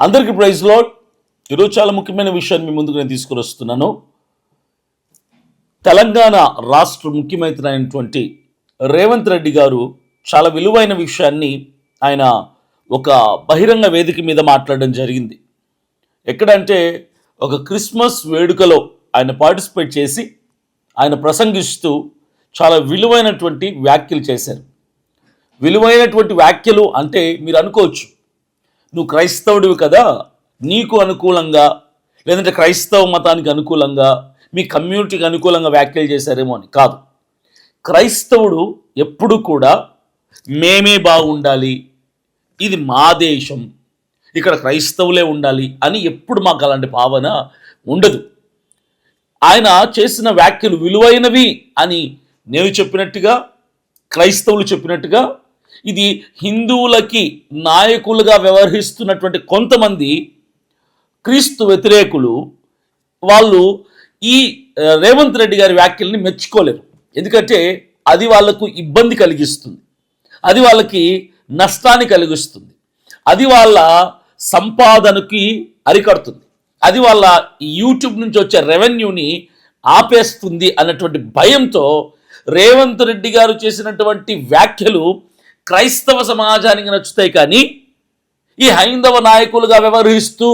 అందరికీ praise lord. ఈరోజు చాలా ముఖ్యమైన విషయాన్ని మీ ముందుకు నేను తీసుకుని వస్తున్నాను. తెలంగాణ రాష్ట్ర ముఖ్యమంత్రి అయినటువంటి రేవంత్ రెడ్డి గారు చాలా విలువైన విషయాన్ని ఆయన ఒక బహిరంగ వేదిక మీద మాట్లాడడం జరిగింది. ఎక్కడంటే ఒక క్రిస్మస్ వేడుకలో ఆయన పార్టిసిపేట్ చేసి ఆయన ప్రసంగిస్తూ చాలా విలువైనటువంటి వ్యాఖ్యలు చేశారు. విలువైనటువంటి వ్యాఖ్యలు అంటే మీరు అనుకోవచ్చు, నువ్వు క్రైస్తవుడివి కదా, నీకు అనుకూలంగా లేదంటే క్రైస్తవ మతానికి అనుకూలంగా మీ కమ్యూనిటీకి అనుకూలంగా వ్యాఖ్యలు చేశారేమో అని. కాదు, క్రైస్తవుడు ఎప్పుడు కూడా మేమే బాగుండాలి, ఇది మా దేశం, ఇక్కడ క్రైస్తవులే ఉండాలి అని ఎప్పుడు మాకు అలాంటి భావన ఉండదు. ఆయన చేసిన వ్యాఖ్యలు విలువైనవి అని నేను చెప్పినట్టుగా, క్రైస్తవులు చెప్పినట్టుగా, ఇది హిందువులకి నాయకులుగా వ్యవహరిస్తున్నటువంటి కొంతమంది క్రీస్తు వ్యతిరేకులు వాళ్ళు ఈ రేవంత్ రెడ్డి గారి వ్యాఖ్యల్ని మెచ్చుకోలేరు. ఎందుకంటే అది వాళ్లకు ఇబ్బంది కలిగిస్తుంది, అది వాళ్ళకి నష్టాన్ని కలిగిస్తుంది, అది వాళ్ళ సంపాదనకి అరికడుతుంది, అది వాళ్ళ యూట్యూబ్ నుంచి వచ్చే రెవెన్యూని ఆపేస్తుంది అన్నటువంటి భయంతో రేవంత్ రెడ్డి గారు చేసినటువంటి వ్యాఖ్యలు క్రైస్తవ సమాజానికి నచ్చుతాయి. కానీ ఈ హైందవ నాయకులుగా వ్యవహరిస్తూ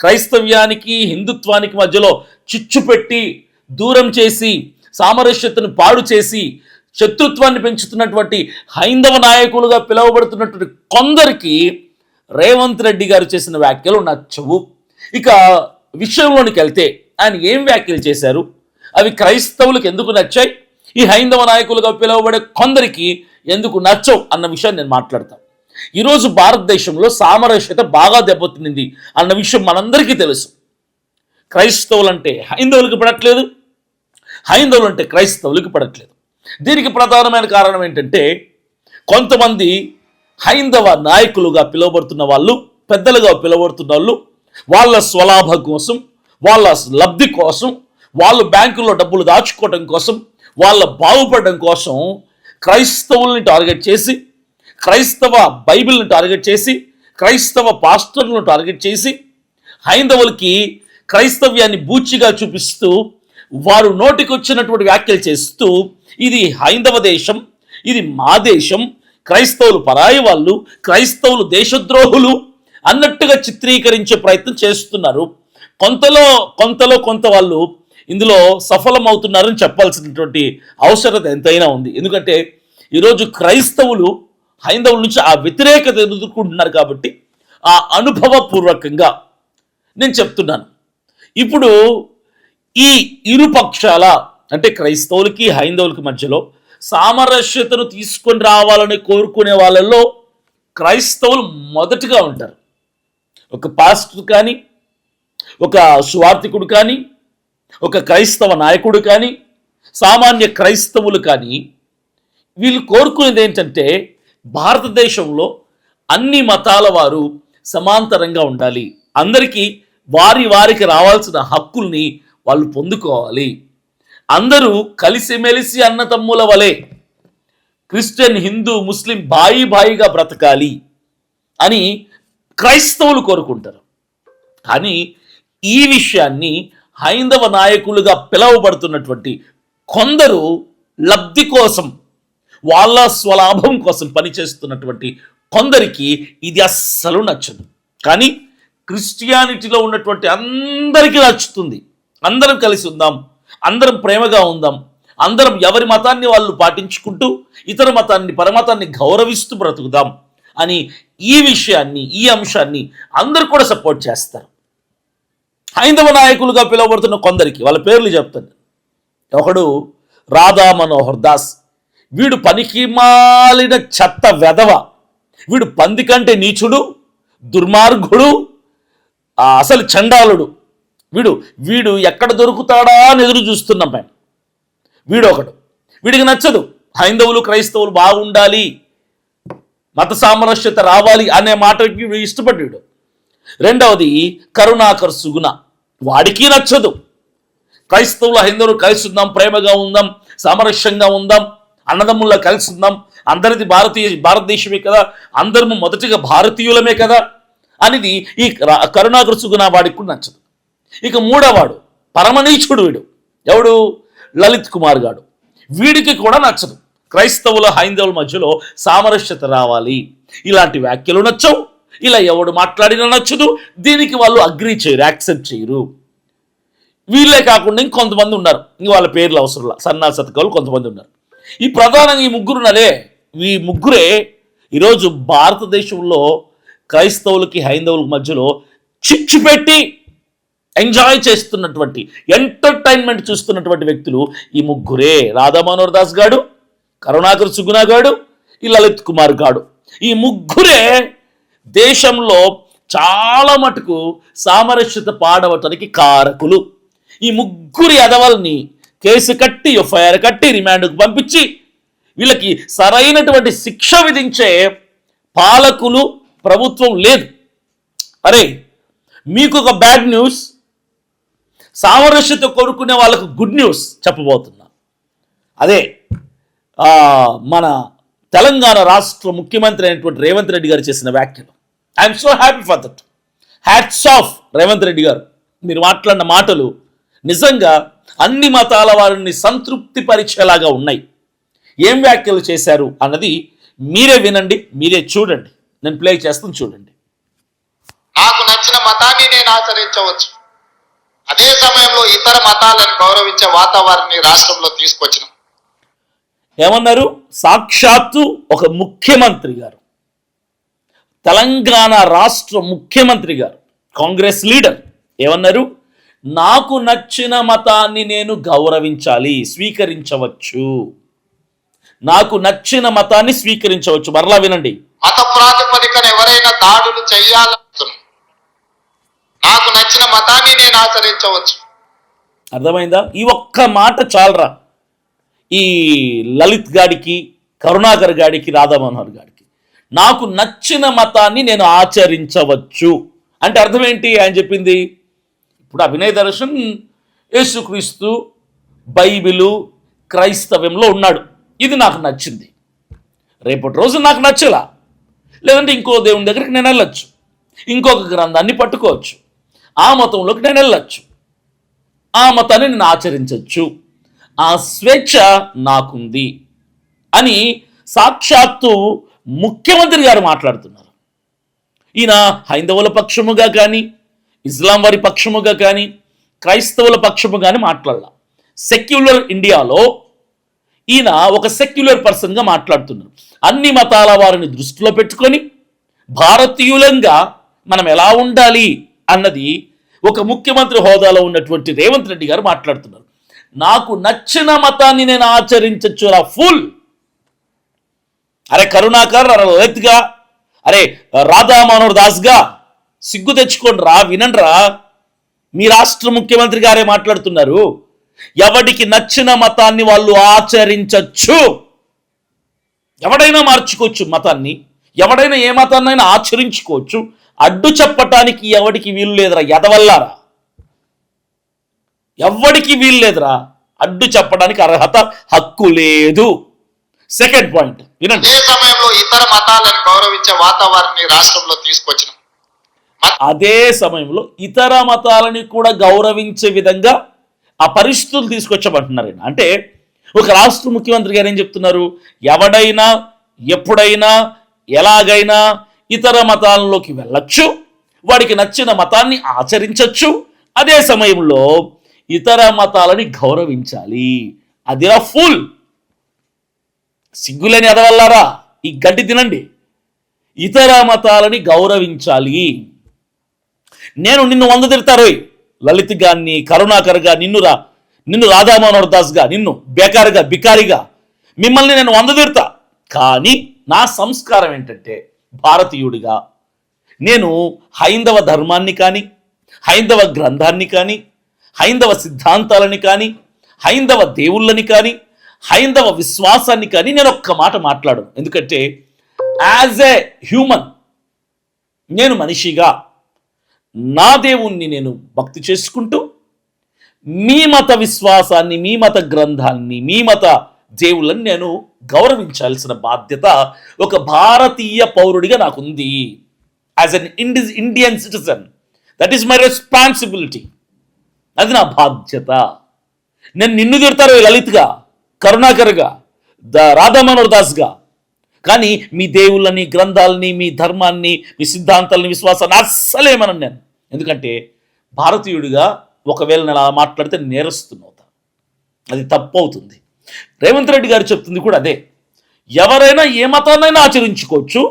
క్రైస్తవ్యానికి హిందుత్వానికి మధ్యలో చిచ్చు పెట్టి దూరం చేసి సామరస్యతను పాడు చేసి శత్రుత్వాన్ని పెంచుతున్నటువంటి హైందవ నాయకులుగా పిలువబడుతున్నటువంటి కొందరికి రేవంత్ రెడ్డి గారు చేసిన వ్యాఖ్యలు నచ్చవు. ఇక విషయంలోనికి వెళ్తే ఆయన ఏం వ్యాఖ్యలు చేశారు, అవి క్రైస్తవులకు ఎందుకు నచ్చాయి, ఈ హైందవ నాయకులుగా పిలువబడే కొందరికి ఎందుకు నచ్చవు అన్న విషయాన్ని నేను మాట్లాడతాను. ఈరోజు భారతదేశంలో సామరస్యత బాగా దెబ్బతింది అన్న విషయం మనందరికీ తెలుసు. క్రైస్తవులంటే హైందవులకు పడట్లేదు, హైందవులంటే క్రైస్తవులకు పడట్లేదు. దీనికి ప్రధానమైన కారణం ఏంటంటే, కొంతమంది హైందవ నాయకులుగా పిలువబడుతున్న వాళ్ళు, పెద్దలుగా పిలువబడుతున్న వాళ్ళు, వాళ్ళ స్వలాభం కోసం, వాళ్ళ లబ్ధి కోసం, వాళ్ళు బ్యాంకుల్లో డబ్బులు దాచుకోవడం కోసం, వాళ్ళ బాగుపడడం కోసం క్రైస్తవుల్ని టార్గెట్ చేసి, క్రైస్తవ బైబిల్ని టార్గెట్ చేసి, క్రైస్తవ పాస్టర్లను టార్గెట్ చేసి, హైందవులకి క్రైస్తవ్యాన్ని బూచిగా చూపిస్తూ వారు నోటికి వచ్చినటువంటి వ్యాఖ్యలు చేస్తూ ఇది హైందవ దేశం, ఇది మా దేశం, క్రైస్తవులు పరాయి వాళ్ళు, క్రైస్తవులు దేశద్రోహులు అన్నట్టుగా చిత్రీకరించే ప్రయత్నం చేస్తున్నారు. కొంత వాళ్ళు ఇందులో సఫలమవుతున్నారని చెప్పాల్సినటువంటి అవసరత ఎంతైనా ఉంది. ఎందుకంటే ఈరోజు క్రైస్తవులు హైందవుల నుంచి ఆ వ్యతిరేకత ఎదుర్కొంటున్నారు కాబట్టి ఆ అనుభవపూర్వకంగా నేను చెప్తున్నాను. ఇప్పుడు ఈ ఇరు పక్షాల అంటే క్రైస్తవులకి హైందవులకి మధ్యలో సామరస్యతను తీసుకొని రావాలని కోరుకునే వాళ్ళల్లో క్రైస్తవులు మొదటిగా ఉంటారు. ఒక పాస్టర్ కానీ, ఒక సువార్థికుడు కానీ, ఒక క్రైస్తవ నాయకుడు కానీ, సామాన్య క్రైస్తవులు కానీ, వీళ్ళు కోరుకునేది ఏంటంటే భారతదేశంలో అన్ని మతాల వారు సమాంతరంగా ఉండాలి, అందరికీ వారికి రావాల్సిన హక్కుల్ని వాళ్ళు పొందుకోవాలి, అందరూ కలిసిమెలిసి అన్నతమ్ముల వలె క్రిస్టియన్, హిందూ, ముస్లిం బాయిగా బ్రతకాలి అని క్రైస్తవులు కోరుకుంటారు. కానీ ఈ విషయాన్ని హైందవ నాయకులుగా పిలువబడుతున్నటువంటి కొందరు లబ్ధి కోసం, వాళ్ళ స్వలాభం కోసం పనిచేస్తున్నటువంటి కొందరికి ఇది అస్సలు నచ్చదు. కానీ క్రిస్టియానిటీలో ఉన్నటువంటి అందరికీ నచ్చుతుంది. అందరం కలిసి ఉందాం, అందరం ప్రేమగా ఉందాం, అందరం ఎవరి మతాన్ని వాళ్ళు పాటించుకుంటూ ఇతర మతాన్ని, పరమతాన్ని గౌరవిస్తూ బ్రతుకుదాం అని ఈ అంశాన్ని అందరూ కూడా సపోర్ట్ చేస్తారు. హైందవ నాయకులుగా పిలువబడుతున్న కొందరికి వాళ్ళ పేర్లు చెప్తాను. ఒకడు రాధా మనోహర్ దాస్, వీడు పనికి మాలిన చెత్త వెధవ, వీడు పంది కంటే నీచుడు, దుర్మార్గుడు, అసలు చండాలుడు, వీడు ఎక్కడ దొరుకుతాడా అని ఎదురు చూస్తున్నాం మేము. వీడొకడు, వీడికి నచ్చదు హైందవులు క్రైస్తవులు బాగుండాలి, మత సామరస్యత రావాలి అనే మాటకి ఇష్టపడ్డాడు. రెండవది కరుణాకర్ సుగుణ, వాడికి నచ్చదు క్రైస్తవులు హైందవులు కలిసి ఉందాం, ప్రేమగా ఉందాం, సామరస్యంగా ఉందాం, అన్నదమ్ముల్లా కలిసి ఉందాం, అందరిది భారతదేశమే కదా, అందరము మొదటిగా భారతీయులమే కదా అనేది ఈ కరుణాకర్ సుగుణ వాడికి కూడా నచ్చదు. ఇక మూడవాడు పరమనీచుడు, వీడు ఎవడు? లలిత్ కుమార్ గాడు. వీడికి కూడా నచ్చదు. క్రైస్తవుల హైందవుల మధ్యలో సామరస్యత రావాలి, ఇలాంటి వ్యాఖ్యలు నచ్చవు, ఇలా ఎవడు మాట్లాడినా నచ్చదు. దీనికి వాళ్ళు అగ్రీ చేయరు, యాక్సెప్ట్ చేయరు. వీళ్ళే కాకుండా ఇంకొంతమంది ఉన్నారు, ఇంక వాళ్ళ పేర్లు అవసరంలా, సన్నాసతకాలు కొంతమంది ఉన్నారు. ఈ ప్రధానంగా ఈ ముగ్గురే ఈరోజు భారతదేశంలో క్రైస్తవులకి హైందవులకి మధ్యలో చిచ్చు పెట్టి ఎంజాయ్ చేస్తున్నటువంటి, ఎంటర్టైన్మెంట్ చూస్తున్నటువంటి వ్యక్తులు ఈ ముగ్గురే. రాధా మనోహర్ దాస్ గాడు, కరుణాకర్ సుగుణ గాడు, ఈ లలిత్ కుమార్ గాడు. ఈ ముగ్గురే దేశంలో చాలా మటుకు సామరస్యత పాడవటానికి కారకులు. ఈ ముగ్గురి అదవల్ని కేసు కట్టి, ఎఫ్ఐఆర్ కట్టి, రిమాండ్కు పంపించి వీళ్ళకి సరైనటువంటి శిక్ష విధించే పాలకులు, ప్రభుత్వం లేదు. అరే, మీకు ఒక బ్యాడ్ న్యూస్, సామరస్యత కోరుకునే వాళ్ళకు గుడ్ న్యూస్ చెప్పబోతున్నా. అదే మన తెలంగాణ రాష్ట్ర ముఖ్యమంత్రి అయినటువంటి రేవంత్ రెడ్డి గారు చేసిన వ్యాఖ్యలు. I'm so happy for that. Hats off Revanth Reddy గారు. మీరు మాట్లాడిన మాటలు నిజంగా అన్ని మతాల వారిని సంతృప్తి పరిచేలాగా ఉన్నాయి. ఏం వ్యాఖ్యలు చేశారు అన్నది మీరే వినండి, మీరే చూడండి. నేను ప్లే చేస్తాను, చూడండి. నాకు నచ్చిన మతాన్ని నేను ఆచరించవచ్చు, అదే సమయంలో ఇతర మతాలను గౌరవించే వాతావరణాన్ని రాష్ట్రంలో తీసుకొచ్చిన. ఏమన్నారు? సాక్షాత్తు ఒక ముఖ్యమంత్రి గారు, తెలంగాణ రాష్ట్ర ముఖ్యమంత్రి గారు, కాంగ్రెస్ లీడర్ ఏమన్నారు? నాకు నచ్చిన మతాన్ని నేను గౌరవించాలి, స్వీకరించవచ్చు. నాకు నచ్చిన మతాన్ని స్వీకరించవచ్చు. మరలా వినండి. మత ప్రాతిపదికన ఎవరైనా దాడులు చేయాలనుకున్నా నాకు నచ్చిన మతాన్ని నేను ఆచరించవచ్చు. అర్థమైందా? ఈ ఒక్క మాట చాలరా ఈ లలిత్ గాడికి, కరుణాకర్ గాడికి, రాధా మనోహర్ గాడికి. నాకు నచ్చిన మతాన్ని నేను ఆచరించవచ్చు అంటే అర్థం ఏంటి? ఆయన చెప్పింది ఇప్పుడు అభినయ్ దర్శన్ యేసుక్రీస్తు, బైబిలు, క్రైస్తవ్యంలో ఉన్నాడు, ఇది నాకు నచ్చింది. రేపటి రోజు నాకు నచ్చలా, లేదంటే ఇంకో దేవుని దగ్గరికి నేను వెళ్ళొచ్చు, ఇంకొక గ్రంథాన్ని పట్టుకోవచ్చు, ఆ మతంలోకి నేను వెళ్ళొచ్చు, ఆ మతాన్ని నేను ఆచరించవచ్చు, ఆ స్వేచ్ఛ నాకుంది అని సాక్షాత్తు ముఖ్యమంత్రి గారు మాట్లాడుతున్నారు. ఈయన హైందవుల పక్షముగా కానీ, ఇస్లాం వారి పక్షముగా కానీ, క్రైస్తవుల పక్షము కానీ మాట్లాడాల. సెక్యులర్ ఇండియాలో ఈయన ఒక సెక్యులర్ పర్సన్గా మాట్లాడుతున్నారు. అన్ని మతాల వారిని దృష్టిలో పెట్టుకొని భారతీయులంగా మనం ఎలా ఉండాలి అన్నది ఒక ముఖ్యమంత్రి హోదాలో ఉన్నటువంటి రేవంత్ రెడ్డి గారు మాట్లాడుతున్నారు. నాకు నచ్చిన మతాన్ని నేను ఆచరించచ్చు రా ఫుల్. అరే కరుణాకర్, అరే లలిత్గా, అరే రాధా మనోహర్ దాస్గా సిగ్గు తెచ్చుకోండి రా, వినండి రా. మీ రాష్ట్ర ముఖ్యమంత్రి గారే మాట్లాడుతున్నారు. ఎవడికి నచ్చిన మతాన్ని వాళ్ళు ఆచరించచ్చు. ఎవడైనా మార్చుకోవచ్చు మతాన్ని, ఎవడైనా ఏ మతాన్నైనా ఆచరించుకోవచ్చు. అడ్డు చెప్పటానికి ఎవడికి వీలు లేదురా, ఎదవల్లారా, ఎవడికి వీలు లేదురా. అడ్డు చెప్పడానికి అర్హత, హక్కు లేదు. సెకండ్ పాయింట్ వినండి. అదే సమయంలో ఇతర మతాలను గౌరవించే వాతావరణాన్ని రాష్ట్రంలో తీసుకొచ్చిన. అదే సమయంలో ఇతర మతాలని కూడా గౌరవించే విధంగా ఆ పరిస్థితులు తీసుకొచ్చామంటున్నారు. అంటే ఒక రాష్ట్ర ముఖ్యమంత్రి గారు ఏం చెప్తున్నారు? ఎవడైనా ఎప్పుడైనా ఎలాగైనా ఇతర మతాలలోకి వెళ్ళచ్చు, వాడికి నచ్చిన మతాన్ని ఆచరించవచ్చు, అదే సమయంలో ఇతర మతాలని గౌరవించాలి. అదిరా ఫుల్. సిగ్గులేని ఎదవల్లారా, ఈ గడ్డి తినండి. ఇతర మతాలని గౌరవించాలి. నేను నిన్ను 100 తిడతారోయ్, లలిత్ గాన్ని, కరుణాకర్ గా, నిన్ను రాధా మనోహర్ దాస్ గా, నిన్ను బేకారుగా, బికారిగా, మిమ్మల్ని నేను 100 తిడతా. కానీ నా సంస్కారం ఏంటంటే భారతీయుడిగా నేను హైందవ ధర్మాన్ని కానీ, హైందవ గ్రంథాన్ని కానీ, హైందవ సిద్ధాంతాలని కానీ, హైందవ దేవుళ్ళని కానీ, హైందవ విశ్వాసాన్ని కానీ నేను ఒక్క మాట మాట్లాడను. ఎందుకంటే యాజ్ ఏ హ్యూమన్, నేను మనిషిగా నా దేవుణ్ణి నేను భక్తి చేసుకుంటూ, మీ మత విశ్వాసాన్ని, మీ మత గ్రంథాన్ని, మీ మత దేవుళ్ళని నేను గౌరవించాల్సిన బాధ్యత ఒక భారతీయ పౌరుడిగా నాకుంది. As an Indian citizen. That is my responsibility. అది నా బాధ్యత. నేను నిన్ను తిడతారు లలిత్గా, కరుణాకర్గా, రాధా మనోహర్ దాస్గా, కానీ మీ దేవుళ్ళని, గ్రంథాలని, మీ ధర్మాన్ని, మీ సిద్ధాంతాలని, విశ్వాసాన్ని అస్సలేమనను నేను. ఎందుకంటే భారతీయుడిగా ఒకవేళ నేను అలా మాట్లాడితే నేరస్తున్నవుతా, అది తప్పు అవుతుంది. రేవంత్ రెడ్డి గారు చెప్తుంది కూడా అదే. ఎవరైనా ఏ మతాన్నైనా ఆచరించుకోవచ్చు,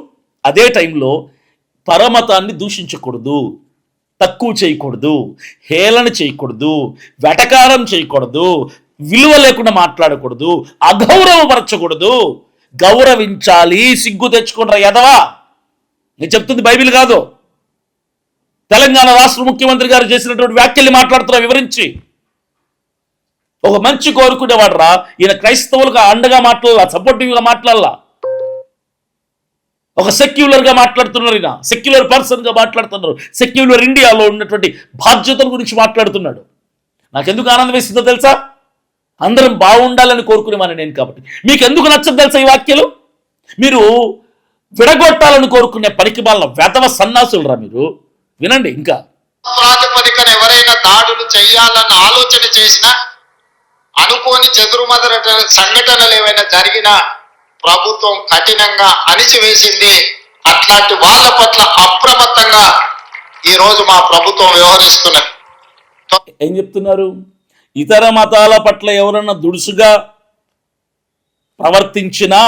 అదే టైంలో పరమతాన్ని దూషించకూడదు, తక్కువ చేయకూడదు, హేళన చేయకూడదు, వెటకారం చేయకూడదు, విలువ లేకుండా మాట్లాడకూడదు, అగౌరవపరచకూడదు, గౌరవించాలి. సిగ్గు తెచ్చుకుంటారా ఎదవా? నేను చెప్తుంది బైబిల్ కాదు. తెలంగాణ రాష్ట్ర ముఖ్యమంత్రి గారు చేసినటువంటి వ్యాఖ్యల్ని మాట్లాడుతున్నా వివరించి. ఒక మంచి కోరుకునేవాడు రా ఈయన. క్రైస్తవులకు అండగా మాట్లాడాల, సపోర్టివ్గా మాట్లాడాల. ఒక సెక్యులర్గా మాట్లాడుతున్నారు ఈయన, సెక్యులర్ పర్సన్గా మాట్లాడుతున్నారు. సెక్యులర్ ఇండియాలో ఉన్నటువంటి బాధ్యతల గురించి మాట్లాడుతున్నాడు. నాకెందుకు ఆనందం వేస్తుందో తెలుసా? అందరం బాగుండాలని కోరుకునేవాడిని నేను కాబట్టి. మీకు ఎందుకు నచ్చదు తెలుసా ఈ వాక్యాలు? మీరు విడగొట్టాలని కోరుకునే పనికి వాళ్ళ వెధవ సన్నాసులు రా మీరు. వినండి. ఇంకా ప్రాతిపదికన ఎవరైనా దాడులు చేయాలన్న ఆలోచన చేసినా, అనుకోని చెదురుమదుర సంఘటనలు ఏవైనా జరిగినా ప్రభుత్వం కఠినంగా అణిచివేసింది. అట్లాంటి వాళ్ళ పట్ల అప్రమత్తంగా ఈ రోజు మా ప్రభుత్వం వ్యవహరిస్తున్నది. ఏం చెప్తున్నారు? ఇతర మతాల పట్ల ఎవరన్నా దుడుసుగా ప్రవర్తించినా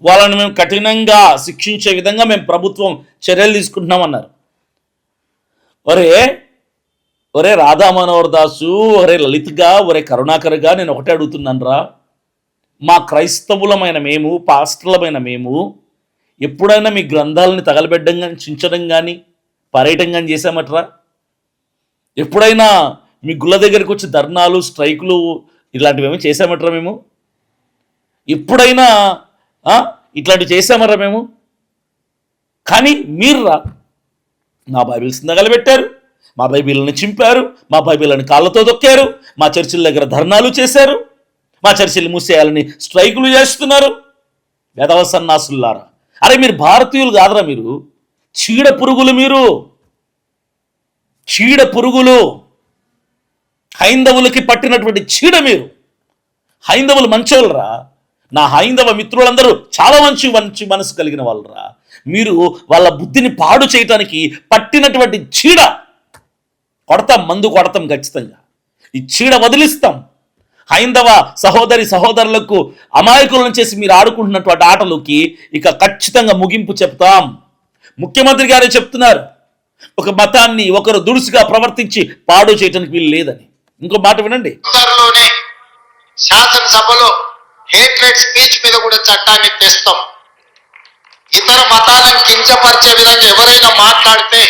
వాళ్ళని మేము కఠినంగా శిక్షించే విధంగా మేము ప్రభుత్వం చర్యలు తీసుకుంటున్నామన్నారు. ఒరే రాధా మనోహర్ దాసు, ఒరే లలిత్గా, ఒరే కరుణాకర్గా నేను ఒకటే అడుగుతున్నాను రా. మా క్రైస్తవులమైన మేము, పాస్టర్లమైన మేము ఎప్పుడైనా మీ గ్రంథాలని తగలబెట్టడం కానీ, చించడం కానీ, పర్యటన కానీ చేశామట్రా? ఎప్పుడైనా మీ గుళ్ళ దగ్గరికి వచ్చి ధర్నాలు, స్ట్రైకులు ఇలాంటివి ఏమీ చేశామట్రా మేము? ఎప్పుడైనా ఇట్లాంటివి చేశామరా మేము? కానీ మీర్రా మా బైబిల్స్ తగలబెట్టారు, మా బైబిల్ని చింపారు, మా బైబిల్ని కాళ్ళతో దొక్కారు, మా చర్చిల దగ్గర ధర్నాలు చేశారు, మా చర్చిలు మూసేయాలని స్ట్రైకులు చేస్తున్నారు. వెధవ సన్నాసులారా! అరే మీరు భారతీయులు కాదురా, మీరు చీడ పురుగులు. మీరు చీడ పురుగులు, హైందవులకి పట్టినటువంటి చీడ మీరు. హైందవులు మంచోళ్ళరా. నా హైందవ మిత్రులందరూ చాలా మంచి మంచి మనసు కలిగిన వాళ్ళరా. మీరు వాళ్ళ బుద్ధిని పాడు చేయటానికి పట్టినటువంటి చీడ. కొడతాం, మందు కొడతాం ఖచ్చితంగా. ఈ చీడ వదిలిస్తాం. హైందవ సహోదరి సహోదరులకు అమాయకులను చేసి మీరు ఆడుకుంటున్నటువంటి ఆటలకి ఇక ఖచ్చితంగా ముగింపు చెప్తాం. ముఖ్యమంత్రి గారే చెప్తున్నారు, ఒక మతాన్ని ఒకరు దుడుసుగా ప్రవర్తించి పాడు చేయడానికి వీలు లేదని. ఇంకో మాట వినండి. శాసనసభలో హేట్రెడ్ స్పీచ్ మీద కూడా చట్టాన్ని తెస్తాం. ఇతర మతాలను కించపరిచే విధంగా ఎవరైనా మాట్లాడితే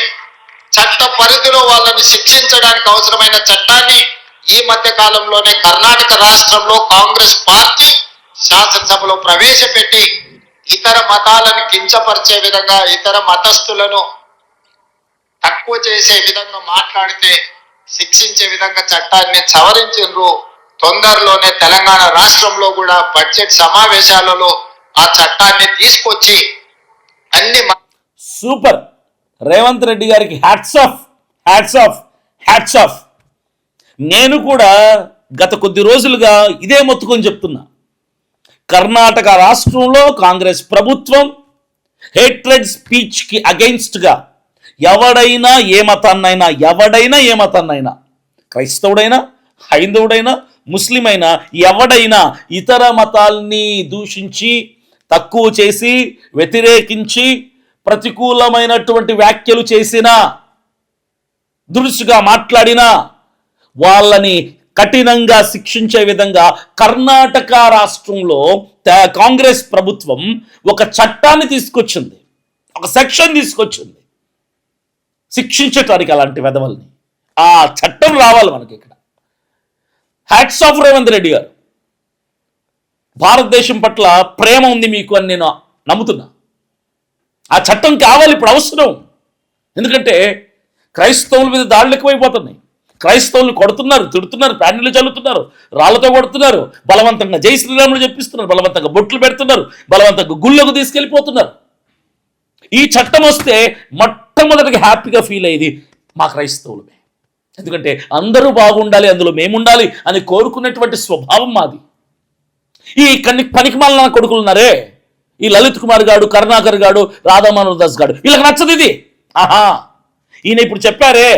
చట్ట పరిధిలో వాళ్ళని శిక్షించడానికి అవసరమైన చట్టాన్ని ఈ మధ్య కాలంలోనే కర్ణాటక రాష్ట్రంలో కాంగ్రెస్ పార్టీ శాసనసభలో ప్రవేశపెట్టి ఇతర మతాలను కించపరిచే విధంగా, ఇతర మతస్థులను తక్కువ చేసే విధంగా మాట్లాడితే శిక్షించే విధంగా చట్టాన్ని సవరించారు. తొందరలోనే తెలంగాణ రాష్ట్రంలో కూడా బడ్జెట్ సమావేశాలలో ఆ చట్టాన్ని తీసుకొచ్చి అన్ని. సూపర్. రేవంత్ రెడ్డి గారికి hats off, hats off, hats off. నేను కూడా గత కొద్ది రోజులుగా ఇదే మొత్తుకొని చెప్తున్నా. కర్ణాటక రాష్ట్రంలో కాంగ్రెస్ ప్రభుత్వం హేట్రెడ్ స్పీచ్కి అగెయిన్స్ట్గా ఎవడైనా ఏ మతాన్నైనా, క్రైస్తవుడైనా, హైందవుడైనా, ముస్లిం అయినా, ఎవడైనా ఇతర మతాల్ని దూషించి, తక్కువ చేసి, వ్యతిరేకించి, ప్రతికూలమైనటువంటి వ్యాఖ్యలు చేసినా, దురుసుగా మాట్లాడినా వాళ్ళని కఠినంగా శిక్షించే విధంగా కర్ణాటక రాష్ట్రంలో కాంగ్రెస్ ప్రభుత్వం ఒక చట్టాన్ని తీసుకొచ్చింది, ఒక సెక్షన్ తీసుకొచ్చింది శిక్షించటానికి అలాంటి వెధవల్ని. ఆ చట్టం రావాలి మనకి ఇక్కడ. హ్యాట్స్ ఆఫ్ రేవంత్ రెడ్డి గారు. భారతదేశం పట్ల ప్రేమ ఉంది మీకు అని నేను నమ్ముతున్నా. ఆ చట్టం కావాలి, ఇప్పుడు అవసరం. ఎందుకంటే క్రైస్తవుల మీద దాడులు ఎక్కువైపోతున్నాయి. క్రైస్తవులు కొడుతున్నారు, తిడుతున్నారు, ప్యానెలు చల్లుతున్నారు, రాళ్లతో కొడుతున్నారు, బలవంతంగా జై శ్రీరాములు చెప్పిస్తున్నారు, బలవంతంగా బొట్లు పెడుతున్నారు, బలవంతంగా గుళ్ళకు తీసుకెళ్ళిపోతున్నారు. ఈ చట్టం వస్తే మొట్టమొదటిగా హ్యాపీగా ఫీల్ అయ్యేది మా క్రైస్తవులమే. ఎందుకంటే అందరూ బాగుండాలి, అందులో మేముండాలి అని కోరుకునేటువంటి స్వభావం మాది. ఈ పనికిమాలిన కొడుకులు ఉన్నారే, ఈ లలిత్ కుమార్ గాడు, కరుణాకర్ గాడు, రాధా మనోహర్ దాస్ గాడు, వీళ్ళకి నచ్చదు ఇది. ఈయన ఇప్పుడు చెప్పారే,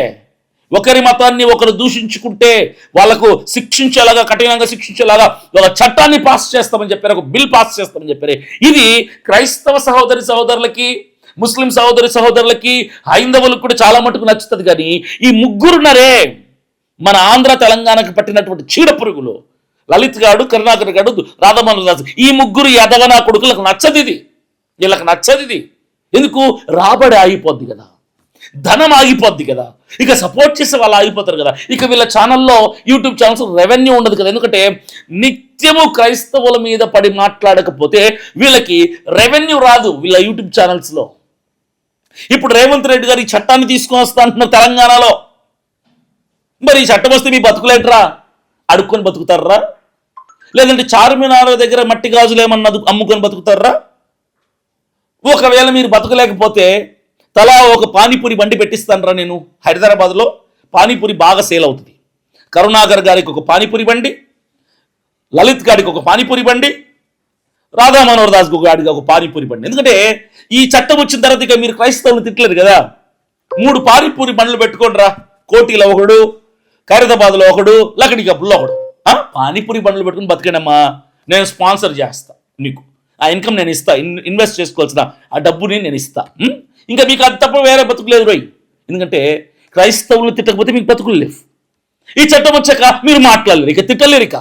ఒకరి మతాన్ని ఒకరు దూషించుకుంటే వాళ్లకు శిక్షించేలాగా, కఠినంగా శిక్షించేలాగా ఒక చట్టాన్ని పాస్ చేస్తామని చెప్పారు, ఒక బిల్ పాస్ చేస్తామని చెప్పారు. ఇది క్రైస్తవ సహోదరులకి, ముస్లిం సహోదరులకి, హైందవులకు కూడా చాలా మటుకు నచ్చుతుంది. కానీ ఈ ముగ్గురున్నరే మన ఆంధ్ర తెలంగాణకు పట్టినటువంటి చీడ పురుగులు, లలిత్ గాడు, కరుణాకర్ గాడు, రాధా మనోహర్ దాస్, ఈ ముగ్గురు యదవనా కొడుకులకు నచ్చదు ఇది. వీళ్ళకి నచ్చదు ఇది. ఎందుకు? రాబడి ఆగిపోద్ది కదా, ధనం ఆగిపోద్ది కదా, ఇక సపోర్ట్ చేసే వాళ్ళు ఆగిపోతారు కదా. ఇక వీళ్ళ ఛానల్లో, యూట్యూబ్ ఛానల్స్ రెవెన్యూ ఉండదు కదా. ఎందుకంటే నిత్యము క్రైస్తవుల మీద పడి మాట్లాడకపోతే వీళ్ళకి రెవెన్యూ రాదు వీళ్ళ యూట్యూబ్ ఛానల్స్లో. ఇప్పుడు రేవంత్ రెడ్డి గారు ఈ చట్టాన్ని తీసుకొని వస్తా అంటున్నారు తెలంగాణలో. మరి ఈ చట్టం వస్తే మీ బతుకులేంట్రా? అడుక్కొని బతుకుతారా? లేదంటే చార్మినార్ దగ్గర మట్టి గాజులు ఏమన్నా అమ్ముకొని బతుకుతారా? ఒకవేళ మీరు బతకలేకపోతే తలా ఒక పానీపూరి బండి పెట్టిస్తానరా నేను. హైదరాబాద్లో పానీపూరి బాగా సేల్ అవుతుంది. కరుణాకర్ గారికి ఒక పానీపూరి బండి, లలిత్ గారికి ఒక పానీపూరి బండి, రాధా మనోహర్ దాస్ గారికి ఒక పానీపూరి బండి. ఎందుకంటే ఈ చట్టం వచ్చిన తర్వాత ఇక మీరు క్రైస్తవులు తిట్టలేరు కదా. 3 పానీపూరి బండ్లు పెట్టుకోండి రా. కోటిలో ఒకడు, ఖైరతాబాద్లో ఒకడు, లకడికప్పుల్లో ఒకడు. పానీపూరి బండ్లు పెట్టుకుని బతికేనమ్మా, నేను స్పాన్సర్ చేస్తా, నీకు ఆ ఇన్కమ్ నేను ఇస్తా, ఇన్వెస్ట్ చేసుకోవాల్సిన ఆ డబ్బుని నేను ఇస్తా. ఇంకా మీకు అది తప్ప వేరే బతుకులేదు రోయ్. ఎందుకంటే క్రైస్తవులు తిట్టకపోతే మీకు బతుకులు లేవు. ఈ చట్టం వచ్చాక మీరు మాట్లాడలేరు, ఇక తిట్టలేరు, ఇక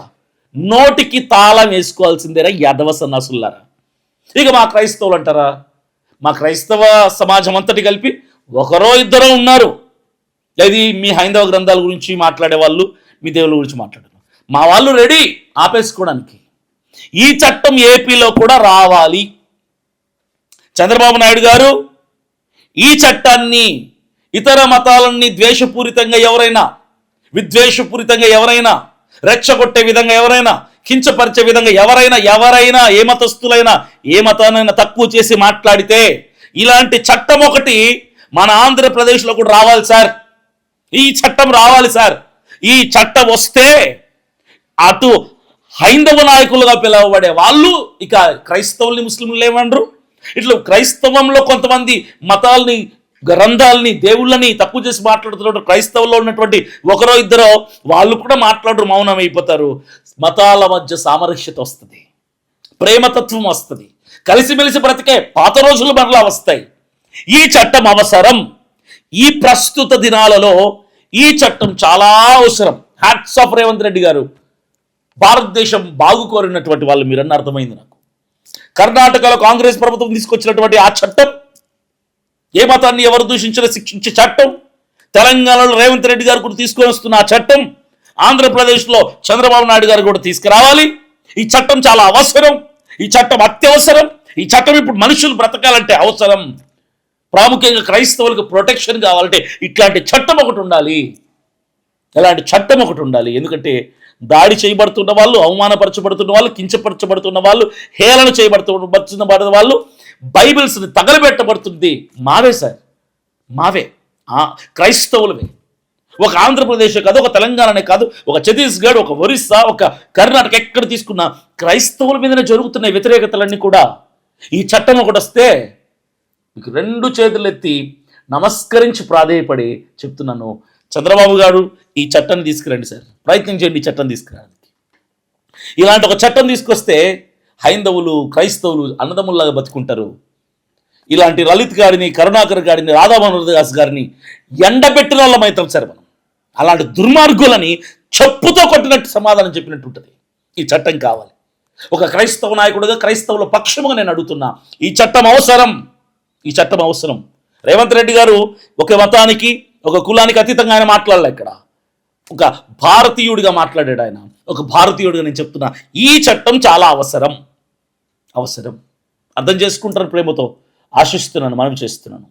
నోటికి తాళం వేసుకోవాల్సిందేరా యాదవ సన్నాసులారా. ఇక మా క్రైస్తవులు అంటారా, మా క్రైస్తవ సమాజం అంతటి కలిపి ఒకరో ఇద్దరో ఉన్నారు. అది మీ హైందవ గ్రంథాల గురించి మాట్లాడే వాళ్ళు, మీ దేవుళ్ళ గురించి మాట్లాడారు. మా వాళ్ళు రెడీ ఆపేసుకోవడానికి. ఈ చట్టం ఏపీలో కూడా రావాలి. చంద్రబాబు నాయుడు గారు ఈ చట్టాన్ని, ఇతర మతాలన్నీ ద్వేషపూరితంగా ఎవరైనా, విద్వేషపూరితంగా ఎవరైనా, రెచ్చగొట్టే విధంగా ఎవరైనా, కించపరిచే విధంగా ఎవరైనా ఏ మతస్థులైనా, ఏ మతానైనా తక్కువ చేసి మాట్లాడితే ఇలాంటి చట్టం ఒకటి మన ఆంధ్రప్రదేశ్లో కూడా రావాలి సార్. ఈ చట్టం రావాలి సార్. ఈ చట్టం వస్తే అటు హైందవ నాయకులుగా పిలువబడే వాళ్ళు ఇక క్రైస్తవుల్ని, ముస్లింలు ఏమనరు. ఇట్లా క్రైస్తవంలో కొంతమంది మతాల్ని, గ్రంథాలని, దేవుళ్ళని తక్కువ చేసి మాట్లాడుతున్నారు. క్రైస్తవుల్లో ఉన్నటువంటి ఒకరో ఇద్దరో వాళ్ళు కూడా మాట్లాడరు, మౌనం అయిపోతారు. మతాల మధ్య సామరస్యత వస్తుంది, ప్రేమతత్వం వస్తుంది, కలిసిమెలిసి బ్రతికే పాత రోజులు మరలా వస్తాయి. ఈ చట్టం అవసరం. ఈ ప్రస్తుత దినాలలో ఈ చట్టం చాలా అవసరం. హ్యాట్స్ ఆఫ్ రేవంత్ రెడ్డి గారు. భారతదేశం బాగు కోరినటువంటి వాళ్ళు మీరన్న అర్థమైంది నాకు. కర్ణాటకలో కాంగ్రెస్ ప్రభుత్వం తీసుకొచ్చినటువంటి ఆ చట్టం, ఏ మతాన్ని ఎవరు దూషించినా శిక్షించే చట్టం, తెలంగాణలో రేవంత్ రెడ్డి గారు కూడా తీసుకొని వస్తున్న ఆ చట్టం, ఆంధ్రప్రదేశ్లో చంద్రబాబు నాయుడు గారు కూడా తీసుకురావాలి. ఈ చట్టం చాలా అవసరం. ఈ చట్టం అత్యవసరం. ఈ చట్టం ఇప్పుడు మనుషులు బ్రతకాలంటే అవసరం. ప్రాముఖ్యంగా క్రైస్తవులకు ప్రొటెక్షన్ కావాలంటే ఇట్లాంటి చట్టం ఒకటి ఉండాలి. ఇలాంటి చట్టం ఒకటి ఉండాలి. ఎందుకంటే దాడి చేయబడుతున్న వాళ్ళు, అవమానపరచబడుతున్న వాళ్ళు, కించపరచబడుతున్న వాళ్ళు, హేళన చేయబడుతున్న వాళ్ళు, బైబిల్స్ని తగలబెట్టబడుతుంది మావే సార్, మావే, క్రైస్తవులవే. ఒక ఆంధ్రప్రదేశ్ కాదు, ఒక తెలంగాణనే కాదు, ఒక ఛత్తీస్గఢ్, ఒక ఒరిస్సా, ఒక కర్ణాటక, ఎక్కడ తీసుకున్నా క్రైస్తవుల మీదనే జరుగుతున్న వ్యతిరేకతలన్నీ కూడా. ఈ చట్టం ఒకటి వస్తే మీకు 2 చేతులు ఎత్తి నమస్కరించి ప్రాధేయపడి చెప్తున్నాను, చంద్రబాబు గారు ఈ చట్టాన్ని తీసుకురండి సార్, ప్రయత్నం చేయండి ఈ చట్టం తీసుకురావడానికి. ఇలాంటి ఒక చట్టం తీసుకొస్తే హైందవులు, క్రైస్తవులు అన్నదమ్ముల్లాగా బతుకుంటారు. ఇలాంటి లలిత్ గారిని, కరుణాకర్ గారిని, రాధా మనోహర్ దాస్ గారిని ఎండబెట్టిన వాళ్ళం అవుతాం సార్ మనం. అలాంటి దుర్మార్గులని చెప్పుతో కొట్టినట్టు సమాధానం చెప్పినట్టు ఉంటుంది. ఈ చట్టం కావాలి. ఒక క్రైస్తవ నాయకుడిగా, క్రైస్తవుల పక్షముగా నేను అడుగుతున్నా, ఈ చట్టం అవసరం. ఈ చట్టం అవసరం. రేవంత్ రెడ్డి గారు ఒక మతానికి, ఒక కులానికి అతీతంగా ఆయన మాట్లాడలే. ఇక్కడ ఒక భారతీయుడిగా మాట్లాడాడు ఆయన. ఒక భారతీయుడిగా నేను చెప్తున్నా, ఈ చట్టం చాలా అవసరం. అవసరం. అర్థం చేసుకుంటారు ప్రేమతో ఆశిస్తున్నాను, మనవి చేస్తున్నాను.